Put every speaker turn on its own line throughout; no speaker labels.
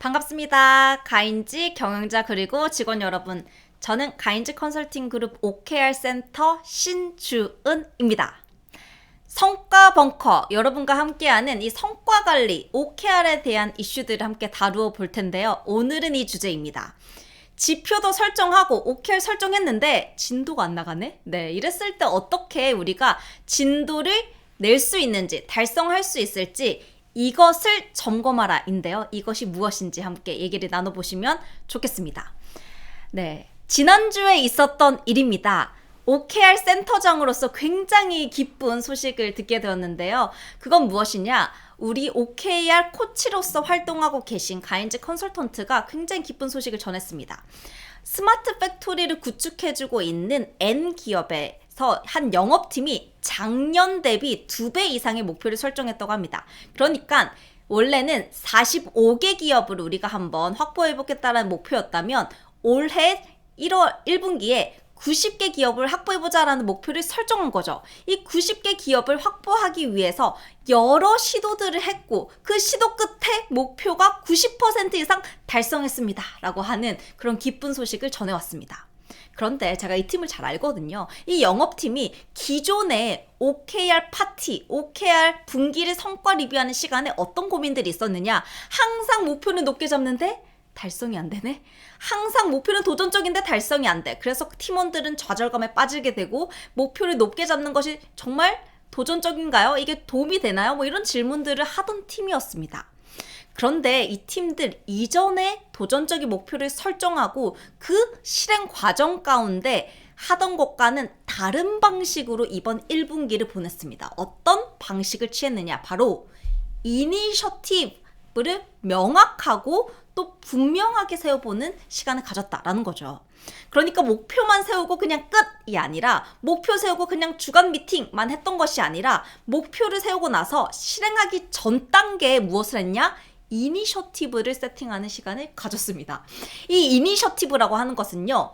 반갑습니다. 가인지 경영자 그리고 직원 여러분. 저는 가인지 컨설팅 그룹 OKR 센터 신주은입니다. 성과 벙커, 여러분과 함께하는 이 성과 관리, OKR에 대한 이슈들을 함께 다루어 볼 텐데요. 오늘은 이 주제입니다. 지표도 설정하고 OKR 설정했는데 진도가 안 나가네? 네, 이랬을 때 어떻게 우리가 진도를 낼 수 있는지, 달성할 수 있을지 이것을 점검하라 인데요. 이것이 무엇인지 함께 얘기를 나눠보시면 좋겠습니다. 네, 지난주에 있었던 일입니다. OKR 센터장으로서 굉장히 기쁜 소식을 듣게 되었는데요. 그건 무엇이냐? 우리 OKR 코치로서 활동하고 계신 가인지 컨설턴트가 굉장히 기쁜 소식을 전했습니다. 스마트 팩토리를 구축해주고 있는 N기업에서 한 영업팀이 작년 대비 2배 이상의 목표를 설정했다고 합니다. 그러니까 원래는 45개 기업을 우리가 한번 확보해보겠다는 목표였다면 올해 1월 1분기에 90개 기업을 확보해보자라는 목표를 설정한 거죠. 이 90개 기업을 확보하기 위해서 여러 시도들을 했고 그 시도 끝에 목표가 90% 이상 달성했습니다. 라고 하는 그런 기쁜 소식을 전해왔습니다. 그런데 제가 이 팀을 잘 알거든요. 이 영업팀이 기존에 OKR 파티, OKR 분기를 성과 리뷰하는 시간에 어떤 고민들이 있었느냐. 항상 목표는 높게 잡는데 달성이 안 되네? 항상 목표는 도전적인데 달성이 안 돼. 그래서 팀원들은 좌절감에 빠지게 되고 목표를 높게 잡는 것이 정말 도전적인가요? 이게 도움이 되나요? 뭐 이런 질문들을 하던 팀이었습니다. 그런데 이 팀들 이전에 도전적인 목표를 설정하고 그 실행 과정 가운데 하던 것과는 다른 방식으로 이번 1분기를 보냈습니다. 어떤 방식을 취했느냐? 바로 이니셔티브를 명확하고 또 분명하게 세워보는 시간을 가졌다라는 거죠. 그러니까 목표만 세우고 그냥 끝이 아니라 목표 세우고 그냥 주간 미팅만 했던 것이 아니라 목표를 세우고 나서 실행하기 전 단계에 무엇을 했냐? 이니셔티브를 세팅하는 시간을 가졌습니다. 이 이니셔티브라고 하는 것은요.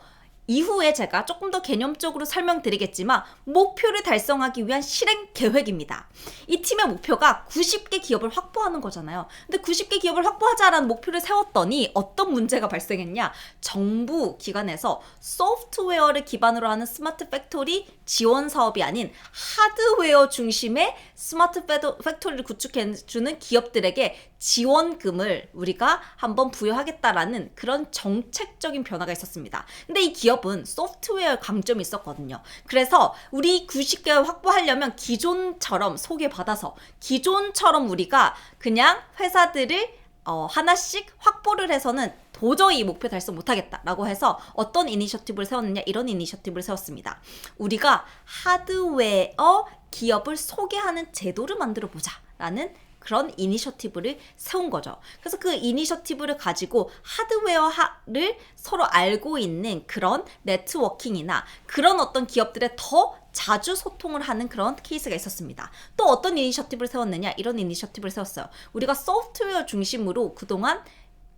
이후에 제가 조금 더 개념적으로 설명드리겠지만 목표를 달성하기 위한 실행 계획입니다. 이 팀의 목표가 90개 기업을 확보하는 거잖아요. 근데 90개 기업을 확보하자라는 목표를 세웠더니 어떤 문제가 발생했냐? 정부 기관에서 소프트웨어를 기반으로 하는 스마트 팩토리 지원 사업이 아닌 하드웨어 중심의 스마트 팩토리를 구축해주는 기업들에게 지원금을 우리가 한번 부여하겠다라는 그런 정책적인 변화가 있었습니다. 근데 이 기업은 소프트웨어 강점이 있었거든요. 그래서 우리 90개 확보하려면 기존처럼 소개받아서 기존처럼 우리가 그냥 회사들을 하나씩 확보를 해서는 도저히 목표 달성 못하겠다라고 해서 어떤 이니셔티브를 세웠느냐, 이런 이니셔티브를 세웠습니다. 우리가 하드웨어 기업을 소개하는 제도를 만들어 보자라는 그런 이니셔티브를 세운 거죠. 그래서 그 이니셔티브를 가지고 하드웨어를 서로 알고 있는 그런 네트워킹이나 그런 어떤 기업들에 더 자주 소통을 하는 그런 케이스가 있었습니다. 또 어떤 이니셔티브를 세웠느냐? 이런 이니셔티브를 세웠어요. 우리가 소프트웨어 중심으로 그동안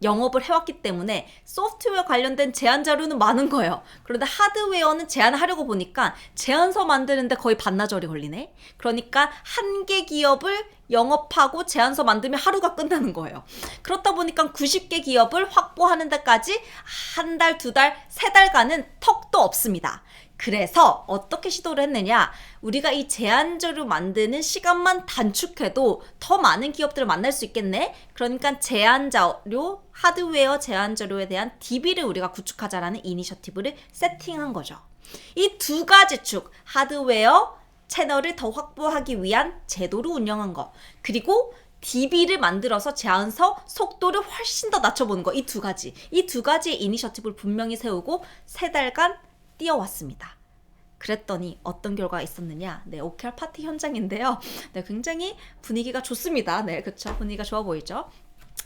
영업을 해왔기 때문에 소프트웨어 관련된 제안 자료는 많은 거예요. 그런데 하드웨어는 제안하려고 보니까 제안서 만드는데 거의 반나절이 걸리네. 그러니까 한 개 기업을 영업하고 제안서 만들면 하루가 끝나는 거예요. 그렇다 보니까 90개 기업을 확보하는 데까지 한 달, 두 달, 세 달간은 턱도 없습니다. 그래서 어떻게 시도를 했느냐? 우리가 이 제안자료 만드는 시간만 단축해도 더 많은 기업들을 만날 수 있겠네? 그러니까 제안자료, 하드웨어 제안자료에 대한 DB를 우리가 구축하자라는 이니셔티브를 세팅한 거죠. 이 두 가지 축, 하드웨어 채널을 더 확보하기 위한 제도를 운영한 거, 그리고 DB를 만들어서 제안서 속도를 훨씬 더 낮춰보는 거, 이 두 가지의 이니셔티브를 분명히 세우고 세 달간 뛰어왔습니다. 그랬더니 어떤 결과가 있었느냐? 네, OKR 파티 현장인데요. 네, 굉장히 분위기가 좋습니다. 네, 그쵸? 분위기가 좋아 보이죠?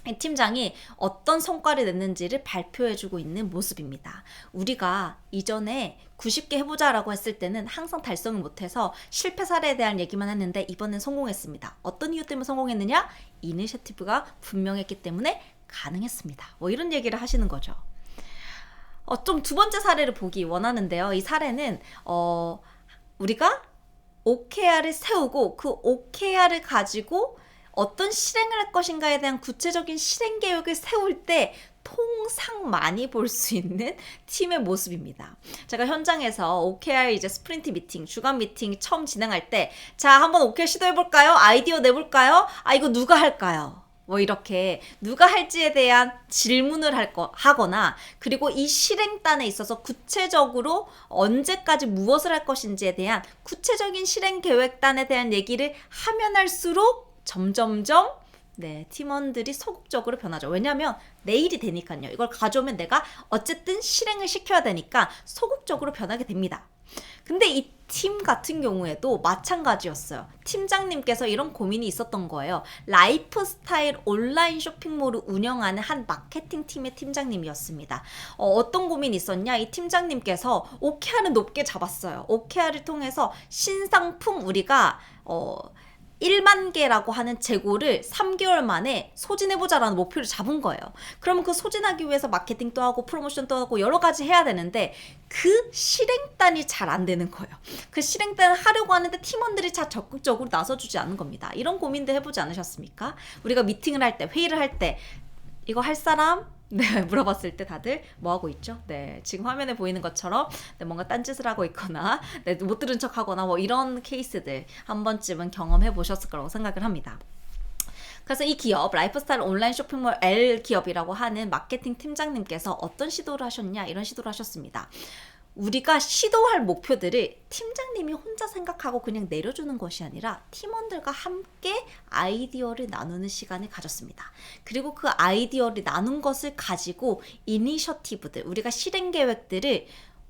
이 팀장이 어떤 성과를 냈는지를 발표해주고 있는 모습입니다. 우리가 이전에 90개 해보자라고 했을 때는 항상 달성을 못해서 실패 사례에 대한 얘기만 했는데 이번엔 성공했습니다. 어떤 이유 때문에 성공했느냐? 이니셔티브가 분명했기 때문에 가능했습니다. 뭐 이런 얘기를 하시는 거죠. 좀 두 번째 사례를 보기 원하는데요. 이 사례는 우리가 OKR을 세우고 그 OKR을 가지고 어떤 실행을 할 것인가에 대한 구체적인 실행 계획을 세울 때 통상 많이 볼 수 있는 팀의 모습입니다. 제가 현장에서 OKR 이제 스프린트 미팅, 주간 미팅 처음 진행할 때, 자, 한번 OKR 시도해볼까요? 아이디어 내볼까요? 아, 이거 누가 할까요? 뭐 이렇게 누가 할지에 대한 질문을 하거나, 그리고 이 실행단에 있어서 구체적으로 언제까지 무엇을 할 것인지에 대한 구체적인 실행 계획단에 대한 얘기를 하면 할수록 점점점 팀원들이 소극적으로 변하죠. 왜냐하면 내일이 되니까요. 이걸 가져오면 내가 어쨌든 실행을 시켜야 되니까 소극적으로 변하게 됩니다. 근데 이 팀 같은 경우에도 마찬가지였어요. 팀장님께서 이런 고민이 있었던 거예요. 라이프스타일 온라인 쇼핑몰을 운영하는 한 마케팅 팀의 팀장님이었습니다. 어떤 고민이 있었냐? 이 팀장님께서 OKR은 높게 잡았어요. OKR을 통해서 신상품 우리가 1만 개라고 하는 재고를 3개월 만에 소진해보자라는 목표를 잡은 거예요. 그러면 그 소진하기 위해서 마케팅도 하고 프로모션도 하고 여러 가지 해야 되는데 그 실행단이 잘 안 되는 거예요. 그 실행단을 하려고 하는데 팀원들이 잘 적극적으로 나서주지 않는 겁니다. 이런 고민도 해보지 않으셨습니까? 우리가 미팅을 할 때, 회의를 할 때 이거 할 사람? 물어봤을 때 다들 뭐 하고 있죠? 지금 화면에 보이는 것처럼 뭔가 딴짓을 하고 있거나 못 들은 척 하거나 뭐 이런 케이스들 한 번쯤은 경험해 보셨을 거라고 생각을 합니다. 그래서 이 기업, 라이프스타일 온라인 쇼핑몰 L 기업이라고 하는 마케팅 팀장님께서 어떤 시도를 하셨냐? 이런 시도를 하셨습니다. 우리가 시도할 목표들을 팀장님이 혼자 생각하고 그냥 내려주는 것이 아니라 팀원들과 함께 아이디어를 나누는 시간을 가졌습니다. 그리고 그 아이디어를 나눈 것을 가지고 이니셔티브들, 우리가 실행 계획들을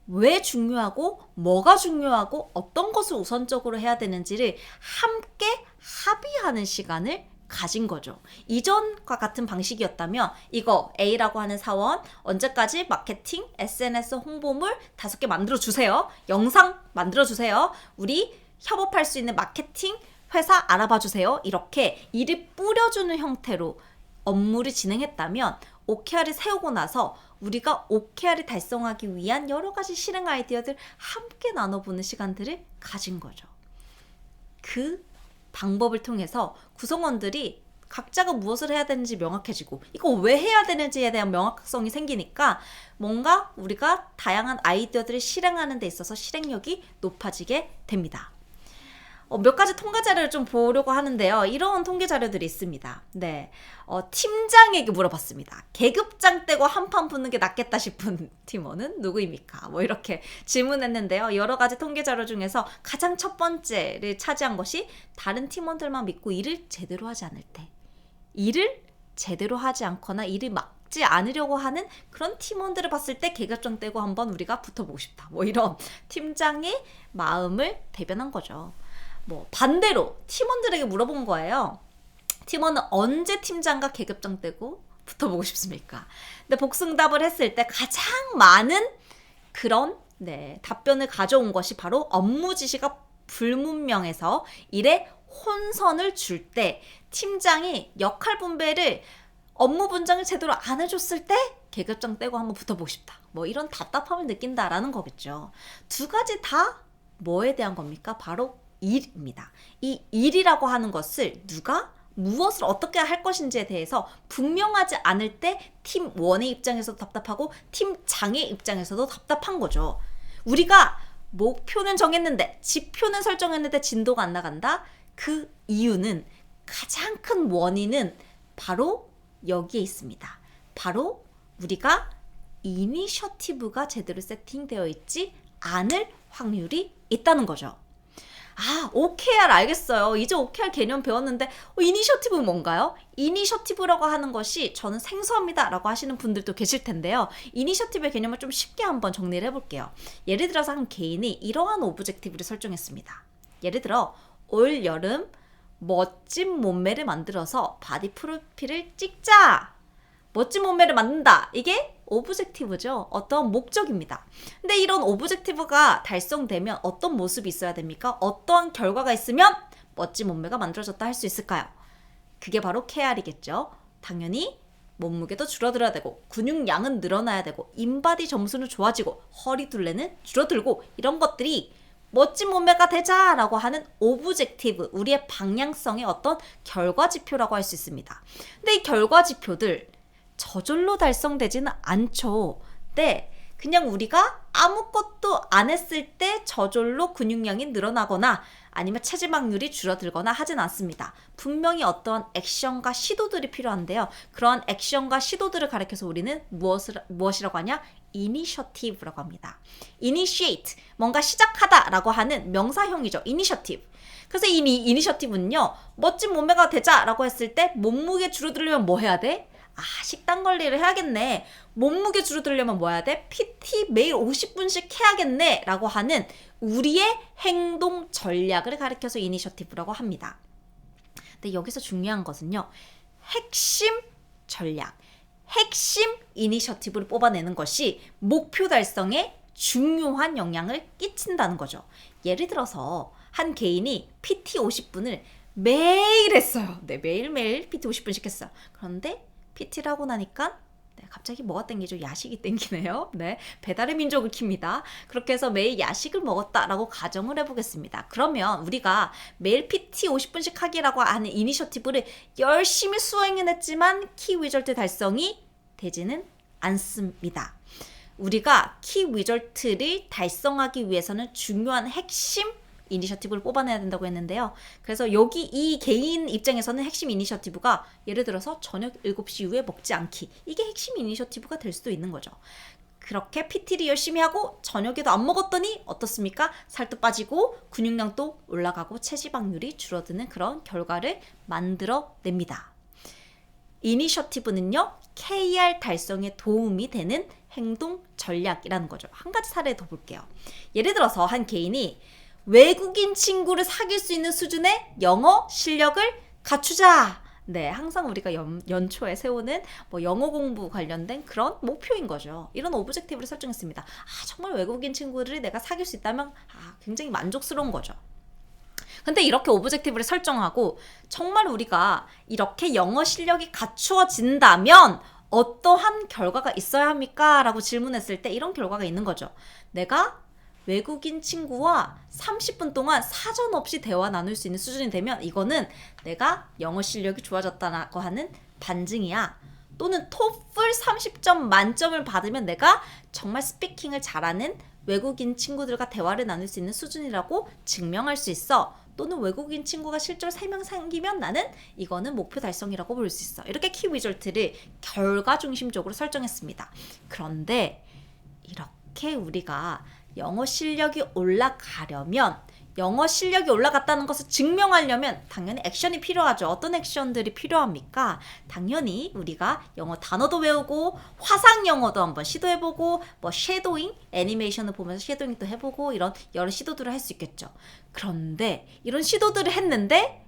왜 중요하고 뭐가 중요하고 어떤 것을 우선적으로 해야 되는지를 함께 합의하는 시간을 가진 거죠. 이전과 같은 방식이었다면 이거 A라고 하는 사원 언제까지 마케팅, SNS 홍보물 5개 만들어주세요. 영상 만들어주세요. 우리 협업할 수 있는 마케팅 회사 알아봐주세요. 이렇게 일을 뿌려주는 형태로 업무를 진행했다면 OKR을 세우고 나서 우리가 OKR을 달성하기 위한 여러 가지 실행 아이디어들 함께 나눠보는 시간들을 가진 거죠. 그 방법을 통해서 구성원들이 각자가 무엇을 해야 되는지 명확해지고 이거 왜 해야 되는지에 대한 명확성이 생기니까 뭔가 우리가 다양한 아이디어들을 실행하는 데 있어서 실행력이 높아지게 됩니다. 몇 가지 통계 자료를 좀 보려고 하는데요. 이런 통계 자료들이 있습니다. 팀장에게 물어봤습니다. 계급장 떼고 한판 붙는 게 낫겠다 싶은 팀원은 누구입니까? 뭐 이렇게 질문했는데요. 여러 가지 통계 자료 중에서 가장 첫 번째를 차지한 것이 다른 팀원들만 믿고 일을 제대로 하지 않을 때, 일을 제대로 하지 않거나 일을 막지 않으려고 하는 그런 팀원들을 봤을 때 계급장 떼고 한번 우리가 붙어보고 싶다. 뭐 이런 팀장의 마음을 대변한 거죠. 반대로 팀원들에게 물어본 거예요. 팀원은 언제 팀장과 계급장 떼고 붙어보고 싶습니까? 근데 복승답을 했을 때 가장 많은 그런 답변을 가져온 것이 바로 업무 지시가 불분명해서 일에 혼선을 줄 때 팀장이 역할 분배를 업무 분장을 제대로 안 해줬을 때 계급장 떼고 한번 붙어보고 싶다. 뭐 이런 답답함을 느낀다라는 거겠죠. 두 가지 다 뭐에 대한 겁니까? 바로 일입니다. 이 일이라고 하는 것을 누가 무엇을 어떻게 할 것인지에 대해서 분명하지 않을 때 팀원의 입장에서도 답답하고 팀장의 입장에서도 답답한 거죠. 우리가 목표는 정했는데 지표는 설정했는데 진도가 안 나간다? 그 이유는 가장 큰 원인은 바로 여기에 있습니다. 바로 우리가 이니셔티브가 제대로 세팅되어 있지 않을 확률이 있다는 거죠. OKR 알겠어요. 이제 OKR 개념 배웠는데 이니셔티브 뭔가요? 이니셔티브라고 하는 것이 저는 생소합니다 라고 하시는 분들도 계실 텐데요. 이니셔티브의 개념을 좀 쉽게 한번 정리를 해볼게요. 예를 들어서 한 개인이 이러한 오브젝티브를 설정했습니다. 예를 들어 올 여름 멋진 몸매를 만들어서 바디 프로필을 찍자. 멋진 몸매를 만든다. 이게 오브젝티브죠. 어떤 목적입니다. 근데 이런 오브젝티브가 달성되면 어떤 모습이 있어야 됩니까? 어떠한 결과가 있으면 멋진 몸매가 만들어졌다 할 수 있을까요? 그게 바로 KR이겠죠. 당연히 몸무게도 줄어들어야 되고 근육량은 늘어나야 되고 인바디 점수는 좋아지고 허리 둘레는 줄어들고 이런 것들이 멋진 몸매가 되자라고 하는 오브젝티브, 우리의 방향성의 어떤 결과 지표라고 할 수 있습니다. 근데 이 결과 지표들 저절로 달성되지는 않죠. 네, 그냥 우리가 아무것도 안 했을 때 저절로 근육량이 늘어나거나 아니면 체지방률이 줄어들거나 하진 않습니다. 분명히 어떠한 액션과 시도들이 필요한데요. 그런 액션과 시도들을 가리켜서 우리는 무엇이라고 하냐? 이니셔티브라고 합니다. initiate, 뭔가 시작하다라고 하는 명사형이죠. initiative. 그래서 이 이니셔티브는요, 멋진 몸매가 되자라고 했을 때 몸무게 줄어들려면 뭐 해야 돼? 식단 관리를 해야겠네. 몸무게 줄어들려면 뭐 해야 돼? PT 매일 50분씩 해야겠네 라고 하는 우리의 행동 전략을 가리켜서 이니셔티브라고 합니다. 근데 여기서 중요한 것은요, 핵심 전략, 핵심 이니셔티브를 뽑아내는 것이 목표 달성에 중요한 영향을 끼친다는 거죠. 예를 들어서 한 개인이 PT 50분을 매일 했어요. 네, 매일매일 PT 50분씩 했어요. 그런데 PT를 하고 나니까 갑자기 뭐가 땡기죠? 야식이 땡기네요. 네, 배달의 민족을 킵니다. 그렇게 해서 매일 야식을 먹었다라고 가정을 해보겠습니다. 그러면 우리가 매일 PT 50분씩 하기라고 하는 이니셔티브를 열심히 수행해냈지만 키 위절트 달성이 되지는 않습니다. 우리가 키 위절트를 달성하기 위해서는 중요한 핵심 이니셔티브를 뽑아내야 된다고 했는데요. 그래서 여기 이 개인 입장에서는 핵심 이니셔티브가 예를 들어서 저녁 7시 이후에 먹지 않기. 이게 핵심 이니셔티브가 될 수도 있는 거죠. 그렇게 PT를 열심히 하고 저녁에도 안 먹었더니 어떻습니까? 살도 빠지고 근육량도 올라가고 체지방률이 줄어드는 그런 결과를 만들어냅니다. 이니셔티브는요, KR 달성에 도움이 되는 행동 전략이라는 거죠. 한 가지 사례 더 볼게요. 예를 들어서 한 개인이 외국인 친구를 사귈 수 있는 수준의 영어 실력을 갖추자. 네, 항상 우리가 연초에 세우는 영어 공부 관련된 그런 목표인 거죠. 이런 오브젝티브를 설정했습니다. 정말 외국인 친구를 내가 사귈 수 있다면 굉장히 만족스러운 거죠. 근데 이렇게 오브젝티브를 설정하고 정말 우리가 이렇게 영어 실력이 갖추어진다면 어떠한 결과가 있어야 합니까? 라고 질문했을 때 이런 결과가 있는 거죠. 내가 외국인 친구와 30분 동안 사전 없이 대화 나눌 수 있는 수준이 되면 이거는 내가 영어 실력이 좋아졌다고 하는 반증이야. 또는 토플 30점 만점을 받으면 내가 정말 스피킹을 잘하는 외국인 친구들과 대화를 나눌 수 있는 수준이라고 증명할 수 있어. 또는 외국인 친구가 실제로 3명 생기면 나는 이거는 목표 달성이라고 볼 수 있어. 이렇게 키 위절트를 결과 중심적으로 설정했습니다. 그런데 이렇게 우리가 영어 실력이 올라가려면, 영어 실력이 올라갔다는 것을 증명하려면 당연히 액션이 필요하죠. 어떤 액션들이 필요합니까? 당연히 우리가 영어 단어도 외우고 화상 영어도 한번 시도해보고 쉐도잉, 애니메이션을 보면서 쉐도잉도 해보고 이런 여러 시도들을 할 수 있겠죠. 그런데 이런 시도들을 했는데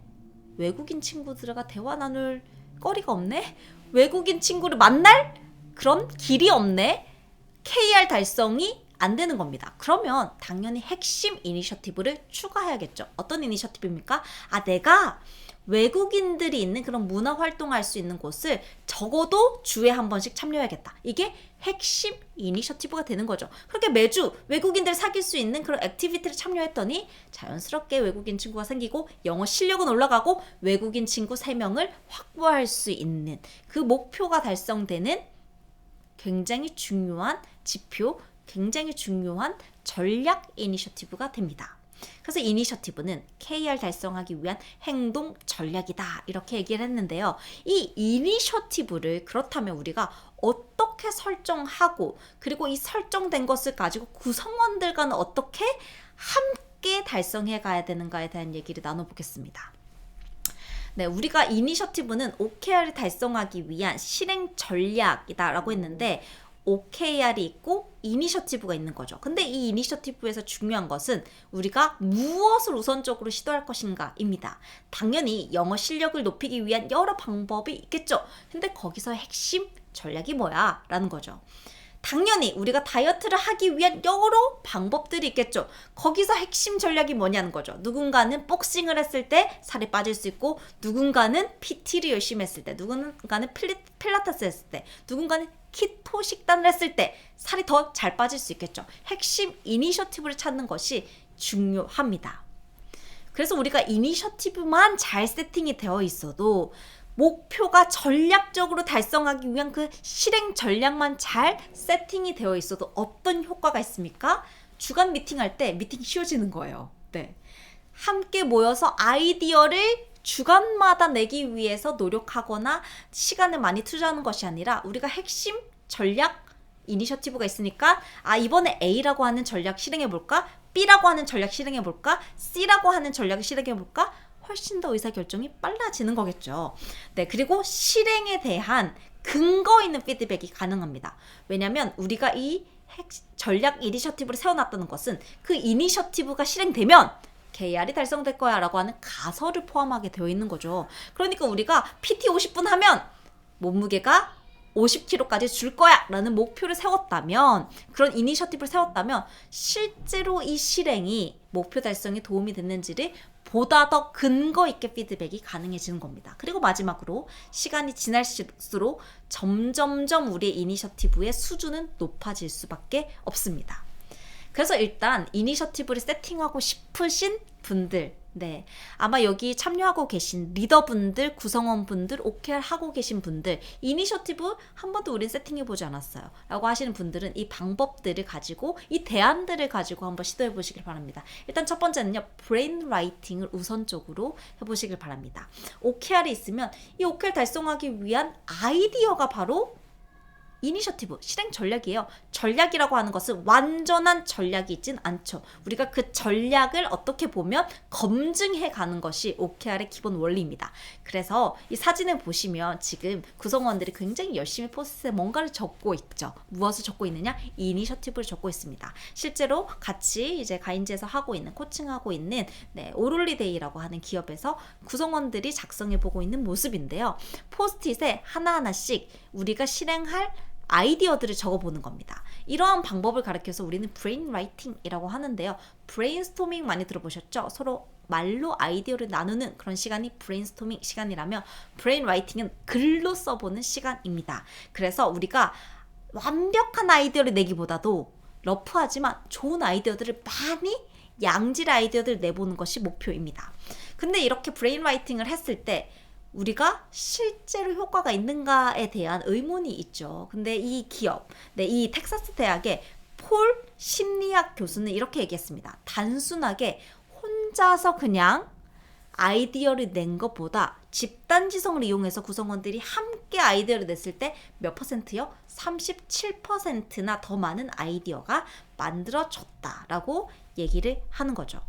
외국인 친구들과 대화 나눌 거리가 없네? 외국인 친구를 만날 그런 길이 없네? KR 달성이 안 되는 겁니다. 그러면 당연히 핵심 이니셔티브를 추가해야겠죠. 어떤 이니셔티브입니까? 내가 외국인들이 있는 그런 문화 활동할 수 있는 곳을 적어도 주에 한 번씩 참여해야겠다. 이게 핵심 이니셔티브가 되는 거죠. 그렇게 매주 외국인들 사귈 수 있는 그런 액티비티를 참여했더니 자연스럽게 외국인 친구가 생기고 영어 실력은 올라가고 외국인 친구 3명을 확보할 수 있는 그 목표가 달성되는 굉장히 중요한 지표, 굉장히 중요한 전략 이니셔티브가 됩니다. 그래서 이니셔티브는 KR 달성하기 위한 행동 전략이다. 이렇게 얘기를 했는데요. 이 이니셔티브를 그렇다면 우리가 어떻게 설정하고 그리고 이 설정된 것을 가지고 구성원들과는 어떻게 함께 달성해 가야 되는가에 대한 얘기를 나눠보겠습니다. 네, 우리가 이니셔티브는 OKR을 달성하기 위한 실행 전략이다라고 했는데 OKR이 있고 이니셔티브가 있는 거죠. 근데 이 이니셔티브에서 중요한 것은 우리가 무엇을 우선적으로 시도할 것인가입니다. 당연히 영어 실력을 높이기 위한 여러 방법이 있겠죠. 근데 거기서 핵심 전략이 뭐야? 라는 거죠. 당연히 우리가 다이어트를 하기 위한 여러 방법들이 있겠죠. 거기서 핵심 전략이 뭐냐는 거죠. 누군가는 복싱을 했을 때 살이 빠질 수 있고, 누군가는 PT를 열심히 했을 때, 누군가는 필라테스 했을 때, 누군가는 키토 식단을 했을 때 살이 더 잘 빠질 수 있겠죠. 핵심 이니셔티브를 찾는 것이 중요합니다. 그래서 우리가 이니셔티브만 잘 세팅이 되어 있어도 목표가 전략적으로 달성하기 위한 그 실행 전략만 잘 세팅이 되어 있어도 어떤 효과가 있습니까? 주간 미팅할 때 미팅이 쉬워지는 거예요. 네. 함께 모여서 아이디어를 주간마다 내기 위해서 노력하거나 시간을 많이 투자하는 것이 아니라 우리가 핵심 전략 이니셔티브가 있으니까 이번에 A라고 하는 전략 실행해볼까? B라고 하는 전략 실행해볼까? C라고 하는 전략을 실행해볼까? 훨씬 더 의사결정이 빨라지는 거겠죠. 네, 그리고 실행에 대한 근거 있는 피드백이 가능합니다. 왜냐하면 우리가 이 전략 이니셔티브를 세워놨다는 것은 그 이니셔티브가 실행되면 KR이 달성될 거야 라고 하는 가설을 포함하게 되어 있는 거죠. 그러니까 우리가 PT 50분 하면 몸무게가 50kg까지 줄 거야 라는 목표를 세웠다면, 그런 이니셔티브를 세웠다면 실제로 이 실행이 목표 달성에 도움이 됐는지를 보다 더 근거 있게 피드백이 가능해지는 겁니다. 그리고 마지막으로 시간이 지날수록 점점점 우리의 이니셔티브의 수준은 높아질 수밖에 없습니다. 그래서 일단 이니셔티브를 세팅하고 싶으신 분들, 네, 아마 여기 참여하고 계신 리더분들, 구성원분들, OKR 하고 계신 분들, 이니셔티브 한 번도 우린 세팅해보지 않았어요 라고 하시는 분들은 이 방법들을 가지고, 이 대안들을 가지고 한번 시도해 보시길 바랍니다. 일단 첫 번째는요, 브레인 라이팅을 우선적으로 해보시길 바랍니다. OKR이 있으면 이 OKR 달성하기 위한 아이디어가 바로 이니셔티브, 실행 전략이에요. 전략이라고 하는 것은 완전한 전략이 있진 않죠. 우리가 그 전략을 어떻게 보면 검증해 가는 것이 OKR의 기본 원리입니다. 그래서 이 사진을 보시면 지금 구성원들이 굉장히 열심히 포스트에 뭔가를 적고 있죠. 무엇을 적고 있느냐? 이니셔티브를 적고 있습니다. 실제로 같이 이제 가인지에서 하고 있는, 코칭하고 있는 오롤리데이라고 하는 기업에서 구성원들이 작성해 보고 있는 모습인데요. 포스트잇에 하나하나씩 우리가 실행할 아이디어들을 적어보는 겁니다. 이러한 방법을 가르쳐서 우리는 브레인 라이팅이라고 하는데요. 브레인스토밍 많이 들어보셨죠? 서로 말로 아이디어를 나누는 그런 시간이 브레인스토밍 시간이라면, 브레인 라이팅은 글로 써보는 시간입니다. 그래서 우리가 완벽한 아이디어를 내기보다도 러프하지만 좋은 아이디어들을 많이 양질 아이디어들을 내보는 것이 목표입니다. 근데 이렇게 브레인 라이팅을 했을 때 우리가 실제로 효과가 있는가에 대한 의문이 있죠. 근데 이 기업, 이 텍사스 대학의 폴 심리학 교수는 이렇게 얘기했습니다. 단순하게 혼자서 그냥 아이디어를 낸 것보다 집단지성을 이용해서 구성원들이 함께 아이디어를 냈을 때 몇 퍼센트요? 37%나 더 많은 아이디어가 만들어졌다라고 얘기를 하는 거죠.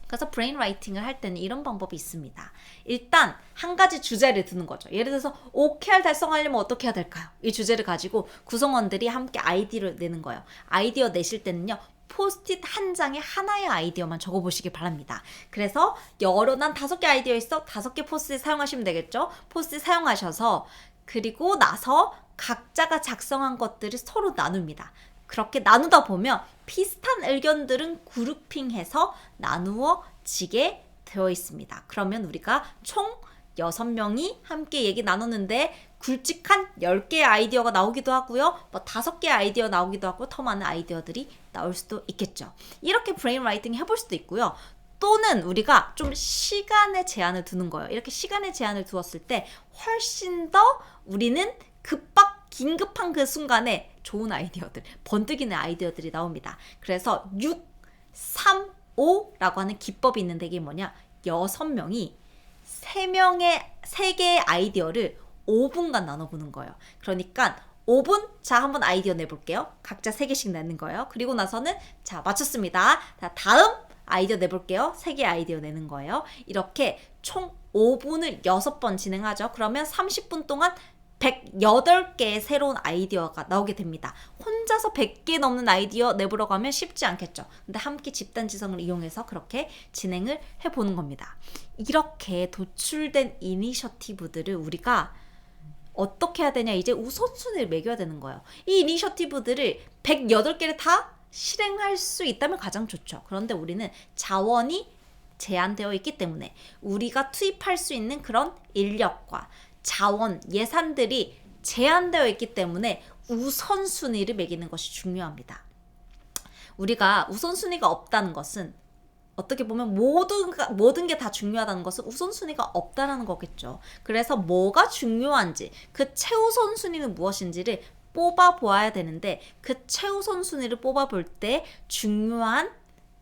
그래서 브레인 라이팅을 할 때는 이런 방법이 있습니다. 일단 한 가지 주제를 두는 거죠. 예를 들어서 OKR 달성하려면 어떻게 해야 될까요? 이 주제를 가지고 구성원들이 함께 아이디어를 내는 거예요. 아이디어 내실 때는요, 포스트잇 한 장에 하나의 아이디어만 적어보시기 바랍니다. 그래서 난 5개 아이디어 있어. 5개 포스트잇 사용하시면 되겠죠. 포스트잇 사용하셔서 그리고 나서 각자가 작성한 것들을 서로 나눕니다. 그렇게 나누다 보면 비슷한 의견들은 그룹핑해서 나누어지게 되어 있습니다. 그러면 우리가 총 6명이 함께 얘기 나누는데 굵직한 10개의 아이디어가 나오기도 하고요. 5개의 아이디어 나오기도 하고 더 많은 아이디어들이 나올 수도 있겠죠. 이렇게 브레인 라이팅 해볼 수도 있고요. 또는 우리가 좀 시간의 제한을 두는 거예요. 이렇게 시간의 제한을 두었을 때 훨씬 더 우리는 긴급한 그 순간에 좋은 아이디어들, 번뜩이는 아이디어들이 나옵니다. 그래서 6, 3, 5라고 하는 기법이 있는데 이게 뭐냐? 6명이 3개의 아이디어를 5분간 나눠보는 거예요. 그러니까 5분, 자 한번 아이디어 내볼게요. 각자 3개씩 내는 거예요. 그리고 나서는 자 맞췄습니다. 다음 아이디어 내볼게요. 3개 아이디어 내는 거예요. 이렇게 총 5분을 6번 진행하죠. 그러면 30분 동안 108개의 새로운 아이디어가 나오게 됩니다. 혼자서 100개 넘는 아이디어 내보려고 하면 쉽지 않겠죠. 근데 함께 집단지성을 이용해서 그렇게 진행을 해보는 겁니다. 이렇게 도출된 이니셔티브들을 우리가 어떻게 해야 되냐, 이제 우선순위를 매겨야 되는 거예요. 이 이니셔티브들을 108개를 다 실행할 수 있다면 가장 좋죠. 그런데 우리는 자원이 제한되어 있기 때문에 우리가 투입할 수 있는 그런 인력과 자원, 예산들이 제한되어 있기 때문에 우선순위를 매기는 것이 중요합니다. 우리가 우선순위가 없다는 것은 어떻게 보면 모든 게 다 중요하다는 것은 우선순위가 없다라는 거겠죠. 그래서 뭐가 중요한지, 그 최우선순위는 무엇인지를 뽑아 보아야 되는데, 그 최우선순위를 뽑아 볼 때 중요한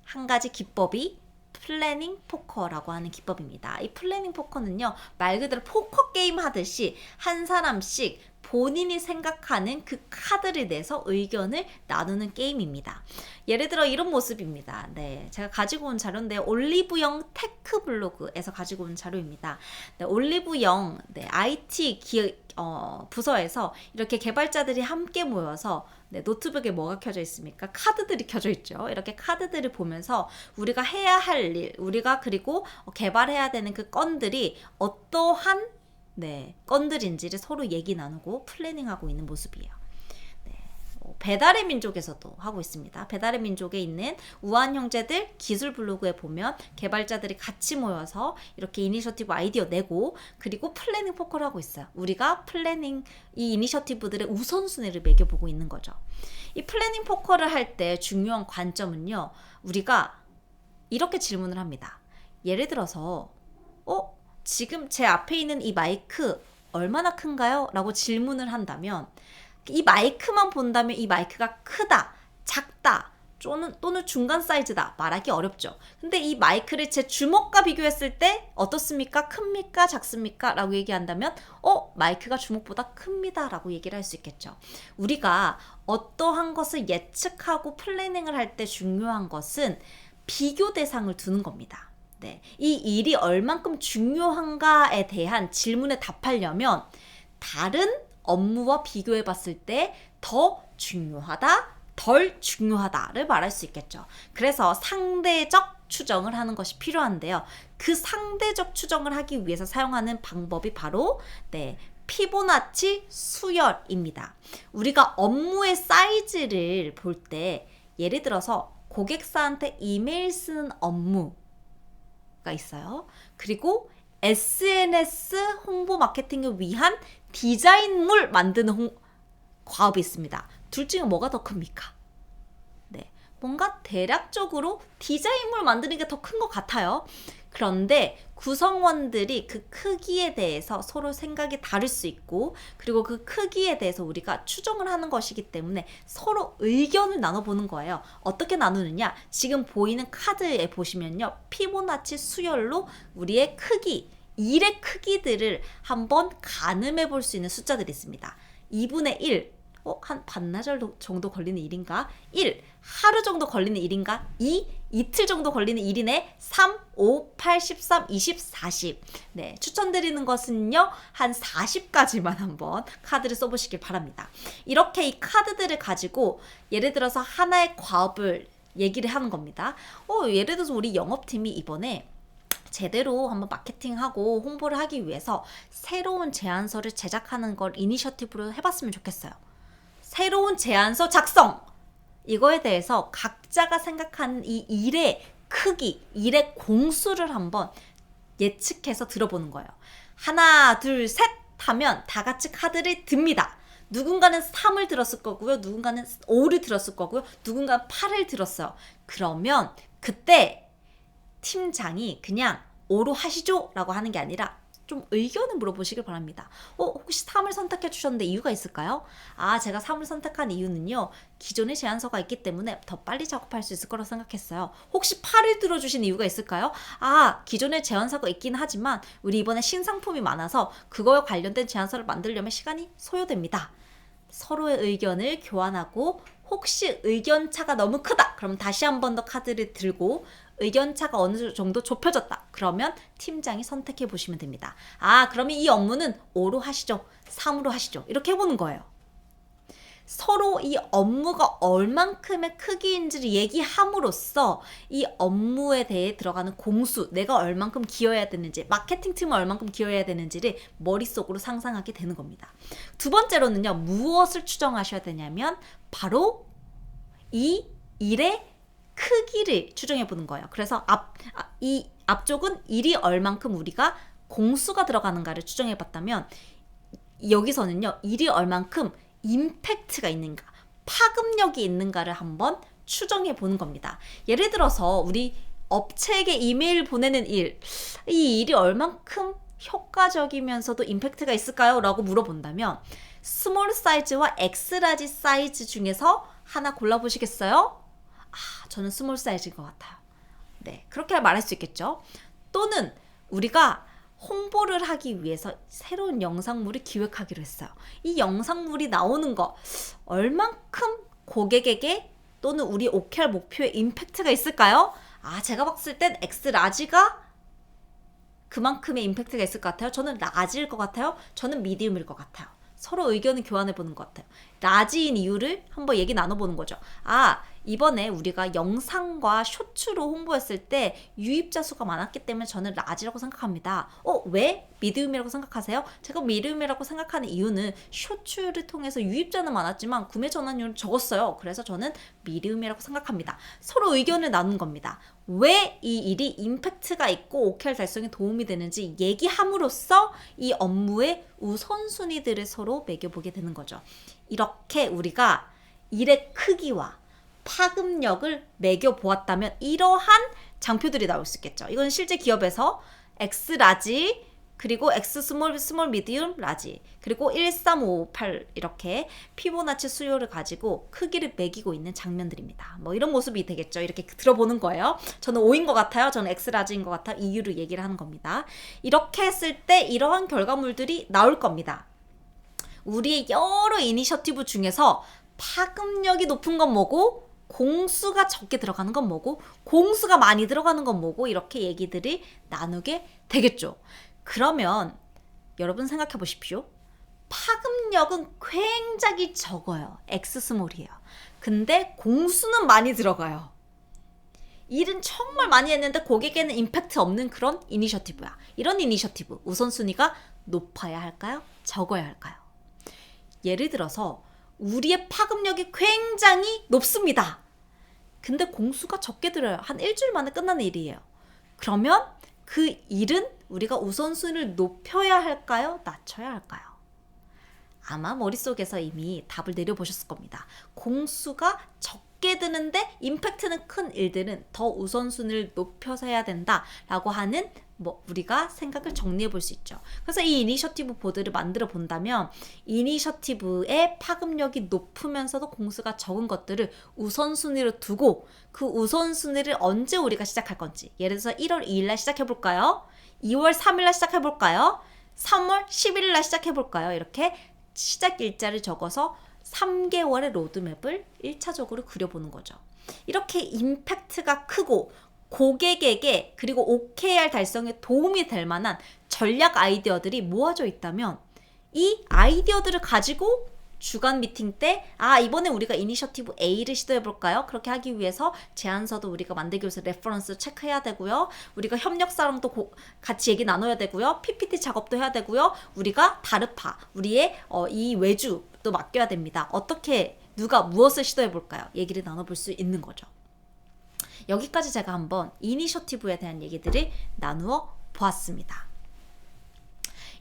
한 가지 기법이 플래닝 포커라고 하는 기법입니다. 이 플래닝 포커는요, 말 그대로 포커 게임 하듯이 한 사람씩 본인이 생각하는 그 카드를 내서 의견을 나누는 게임입니다. 예를 들어 이런 모습입니다. 네, 제가 가지고 온 자료인데 올리브영 테크 블로그에서 가지고 온 자료입니다. 네, 올리브영 IT 부서에서 이렇게 개발자들이 함께 모여서 노트북에 뭐가 켜져 있습니까? 카드들이 켜져 있죠. 이렇게 카드들을 보면서 우리가 해야 할 일, 우리가 그리고 개발해야 되는 그 건들이 어떠한 건들인지를 서로 얘기 나누고 플래닝하고 있는 모습이에요. 배달의 민족에서도 하고 있습니다. 배달의 민족에 있는 우한 형제들 기술 블로그에 보면 개발자들이 같이 모여서 이렇게 이니셔티브 아이디어 내고 그리고 플래닝 포커를 하고 있어요. 우리가 이 이니셔티브들의 우선순위를 매겨보고 있는 거죠. 이 플래닝 포커를 할 때 중요한 관점은요, 우리가 이렇게 질문을 합니다. 예를 들어서 지금 제 앞에 있는 이 마이크 얼마나 큰가요? 라고 질문을 한다면 이 마이크만 본다면 이 마이크가 크다, 작다, 또는 중간 사이즈다 말하기 어렵죠. 근데 이 마이크를 제 주먹과 비교했을 때 어떻습니까? 큽니까? 작습니까? 라고 얘기한다면 마이크가 주먹보다 큽니다 라고 얘기를 할 수 있겠죠. 우리가 어떠한 것을 예측하고 플래닝을 할 때 중요한 것은 비교 대상을 두는 겁니다. 이 일이 얼만큼 중요한가에 대한 질문에 답하려면 다른 업무와 비교해 봤을 때 더 중요하다, 덜 중요하다를 말할 수 있겠죠. 그래서 상대적 추정을 하는 것이 필요한데요. 그 상대적 추정을 하기 위해서 사용하는 방법이 바로 피보나치 수열입니다. 우리가 업무의 사이즈를 볼 때 예를 들어서 고객사한테 이메일 쓰는 업무가 있어요. 그리고 SNS 홍보 마케팅을 위한 디자인물 만드는 과업이 있습니다. 둘 중에 뭐가 더 큽니까? 뭔가 대략적으로 디자인물 만드는 게 더 큰 것 같아요. 그런데 구성원들이 그 크기에 대해서 서로 생각이 다를 수 있고 그리고 그 크기에 대해서 우리가 추정을 하는 것이기 때문에 서로 의견을 나눠보는 거예요. 어떻게 나누느냐? 지금 보이는 카드에 보시면요. 피보나치 수열로 우리의 크기, 일의 크기들을 한번 가늠해 볼 수 있는 숫자들이 있습니다. 2분의 1, 한 반나절 정도 걸리는 일인가? 1, 하루 정도 걸리는 일인가? 2, 이틀 정도 걸리는 일이네. 3, 5, 8, 13, 20, 40. 추천드리는 것은요, 한 40까지만 한번 카드를 써보시길 바랍니다. 이렇게 이 카드들을 가지고 예를 들어서 하나의 과업을 얘기를 하는 겁니다. 예를 들어서 우리 영업팀이 이번에 제대로 한번 마케팅하고 홍보를 하기 위해서 새로운 제안서를 제작하는 걸 이니셔티브로 해봤으면 좋겠어요. 새로운 제안서 작성! 이거에 대해서 각자가 생각하는 이 일의 크기, 일의 공수를 한번 예측해서 들어보는 거예요. 하나, 둘, 셋 하면 다 같이 카드를 듭니다. 누군가는 3을 들었을 거고요. 누군가는 5를 들었을 거고요. 누군가는 8을 들었어요. 그러면 그때 팀장이 그냥 5로 하시죠? 라고 하는 게 아니라 좀 의견을 물어보시길 바랍니다. 혹시 3을 선택해 주셨는데 이유가 있을까요? 제가 3을 선택한 이유는요. 기존의 제안서가 있기 때문에 더 빨리 작업할 수 있을 거라고 생각했어요. 혹시 8을 들어주신 이유가 있을까요? 기존의 제안서가 있긴 하지만 우리 이번에 신상품이 많아서 그거에 관련된 제안서를 만들려면 시간이 소요됩니다. 서로의 의견을 교환하고 혹시 의견 차가 너무 크다. 그럼 다시 한 번 더 카드를 들고 의견 차가 어느 정도 좁혀졌다. 그러면 팀장이 선택해 보시면 됩니다. 그러면 이 업무는 5로 하시죠. 3으로 하시죠. 이렇게 해보는 거예요. 서로 이 업무가 얼만큼의 크기인지를 얘기함으로써 이 업무에 대해 들어가는 공수, 내가 얼만큼 기여해야 되는지, 마케팅 팀은 얼만큼 기여해야 되는지를 머릿속으로 상상하게 되는 겁니다. 두 번째로는요, 무엇을 추정하셔야 되냐면 바로 이 일의 크기를 추정해 보는 거예요. 그래서 이 앞쪽은 일이 얼만큼 우리가 공수가 들어가는가를 추정해 봤다면 여기서는요, 일이 얼만큼 임팩트가 있는가, 파급력이 있는가를 한번 추정해 보는 겁니다. 예를 들어서 우리 업체에게 이메일 보내는 일, 이 일이 얼만큼 효과적이면서도 임팩트가 있을까요? 라고 물어본다면 스몰 사이즈와 엑스라지 사이즈 중에서 하나 골라보시겠어요? 저는 스몰 사이즈인 것 같아요. 네, 그렇게 말할 수 있겠죠. 또는 우리가 홍보를 하기 위해서 새로운 영상물을 기획하기로 했어요. 이 영상물이 나오는 거 얼만큼 고객에게 또는 우리 OKR 목표에 임팩트가 있을까요? 제가 봤을 땐 엑스라지가 그만큼의 임팩트가 있을 것 같아요. 저는 라지일 것 같아요. 저는 미디움일 것 같아요. 서로 의견을 교환해보는 것 같아요. 라지인 이유를 한번 얘기 나눠보는 거죠. 이번에 우리가 영상과 쇼츠로 홍보했을 때 유입자 수가 많았기 때문에 저는 라지라고 생각합니다. 왜 미디움이라고 생각하세요? 제가 미디움이라고 생각하는 이유는 쇼츠를 통해서 유입자는 많았지만 구매 전환율은 적었어요. 그래서 저는 미디움이라고 생각합니다. 서로 의견을 나눈 겁니다. 왜 이 일이 임팩트가 있고 OKR 달성에 도움이 되는지 얘기함으로써 이 업무의 우선순위들을 서로 매겨보게 되는 거죠. 이렇게 우리가 일의 크기와 파급력을 매겨보았다면 이러한 장표들이 나올 수 있겠죠. 이건 실제 기업에서 X라지, 그리고 X 스몰 미디움 라지, 그리고 1358 이렇게 피보나치 수요를 가지고 크기를 매기고 있는 장면들입니다. 뭐 이런 모습이 되겠죠. 이렇게 들어보는 거예요. 저는 O인 것 같아요. 저는 X라지인 것 같아요. 이유를 얘기를 하는 겁니다. 이렇게 했을 때 이러한 결과물들이 나올 겁니다. 우리의 여러 이니셔티브 중에서 파급력이 높은 건 뭐고, 공수가 적게 들어가는 건 뭐고, 공수가 많이 들어가는 건 뭐고, 이렇게 얘기들이 나누게 되겠죠. 그러면 여러분 생각해 보십시오. 파급력은 굉장히 적어요. X 스몰이에요. 근데 공수는 많이 들어가요. 일은 정말 많이 했는데 고객에는 임팩트 없는 그런 이니셔티브야. 이런 이니셔티브 우선순위가 높아야 할까요? 적어야 할까요? 예를 들어서 우리의 파급력이 굉장히 높습니다. 근데 공수가 적게 들어요. 한 일주일 만에 끝나는 일이에요. 그러면 그 일은 우리가 우선순위를 높여야 할까요? 낮춰야 할까요? 아마 머릿속에서 이미 답을 내려보셨을 겁니다. 공수가 적게 드는데 임팩트는 큰 일들은 더 우선순위를 높여서 해야 된다라고 하는 우리가 생각을 정리해 볼 수 있죠. 그래서 이 이니셔티브 보드를 만들어 본다면 이니셔티브의 파급력이 높으면서도 공수가 적은 것들을 우선순위로 두고 그 우선순위를 언제 우리가 시작할 건지, 예를 들어서 1월 2일 날 시작해 볼까요? 2월 3일 날 시작해 볼까요? 3월 11일 날 시작해 볼까요? 이렇게 시작 일자를 적어서 3개월의 로드맵을 1차적으로 그려보는 거죠. 이렇게 임팩트가 크고 고객에게 그리고 OKR 달성에 도움이 될 만한 전략 아이디어들이 모아져 있다면 이 아이디어들을 가지고 주간 미팅 때 이번에 우리가 이니셔티브 A를 시도해볼까요? 그렇게 하기 위해서 제안서도 우리가 만들기 위해서 레퍼런스 체크해야 되고요. 우리가 협력사랑도 같이 얘기 나눠야 되고요. PPT 작업도 해야 되고요. 우리가 다르파, 우리의 이 외주도 맡겨야 됩니다. 어떻게 누가 무엇을 시도해볼까요? 얘기를 나눠볼 수 있는 거죠. 여기까지 제가 한번 이니셔티브에 대한 얘기들을 나누어 보았습니다.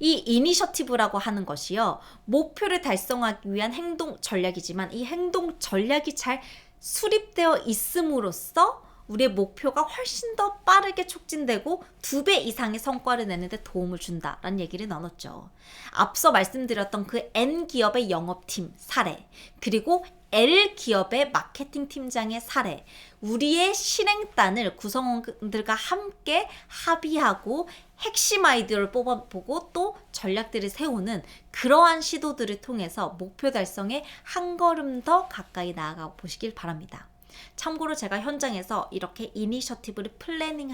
이 이니셔티브라고 하는 것이요, 목표를 달성하기 위한 행동 전략이지만 이 행동 전략이 잘 수립되어 있음으로써 우리의 목표가 훨씬 더 빠르게 촉진되고 2배 이상의 성과를 내는데 도움을 준다라는 얘기를 나눴죠. 앞서 말씀드렸던 그 N기업의 영업팀 사례, 그리고 L기업의 마케팅 팀장의 사례, 우리의 실행단을 구성원들과 함께 합의하고 핵심 아이디어를 뽑아보고 또 전략들을 세우는 그러한 시도들을 통해서 목표 달성에 한 걸음 더 가까이 나아가 보시길 바랍니다. 참고로 제가 현장에서 이렇게 이니셔티브를 플래닝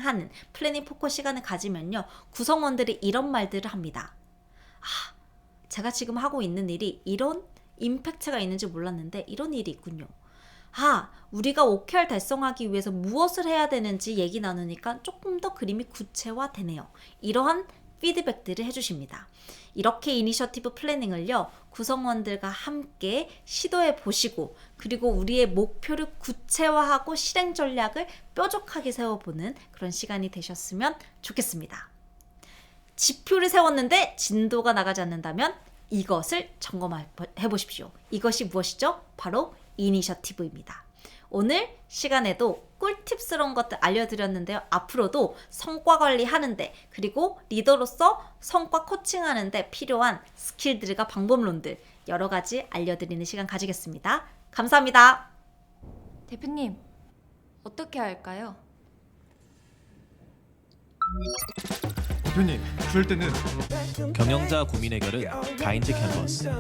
포커 시간을 가지면요, 구성원들이 이런 말들을 합니다. 제가 지금 하고 있는 일이 이런 임팩트가 있는지 몰랐는데 이런 일이 있군요. 우리가 OKR 달성하기 위해서 무엇을 해야 되는지 얘기 나누니까 조금 더 그림이 구체화되네요. 이러한 피드백들을 해주십니다. 이렇게 이니셔티브 플래닝을요, 구성원들과 함께 시도해 보시고 그리고 우리의 목표를 구체화하고 실행 전략을 뾰족하게 세워보는 그런 시간이 되셨으면 좋겠습니다. 지표를 세웠는데 진도가 나가지 않는다면 이것을 점검해 보십시오. 이것이 무엇이죠? 바로 이니셔티브입니다. 오늘 시간에도 꿀팁스러운 것들 알려드렸는데요. 앞으로도 성과 관리하는데 그리고 리더로서 성과 코칭하는데 필요한 스킬들과 방법론들 여러 가지 알려드리는 시간 가지겠습니다. 감사합니다.
대표님, 어떻게 할까요?
대표님, 그럴 때는
경영자 고민 해결은 가인드 캔버스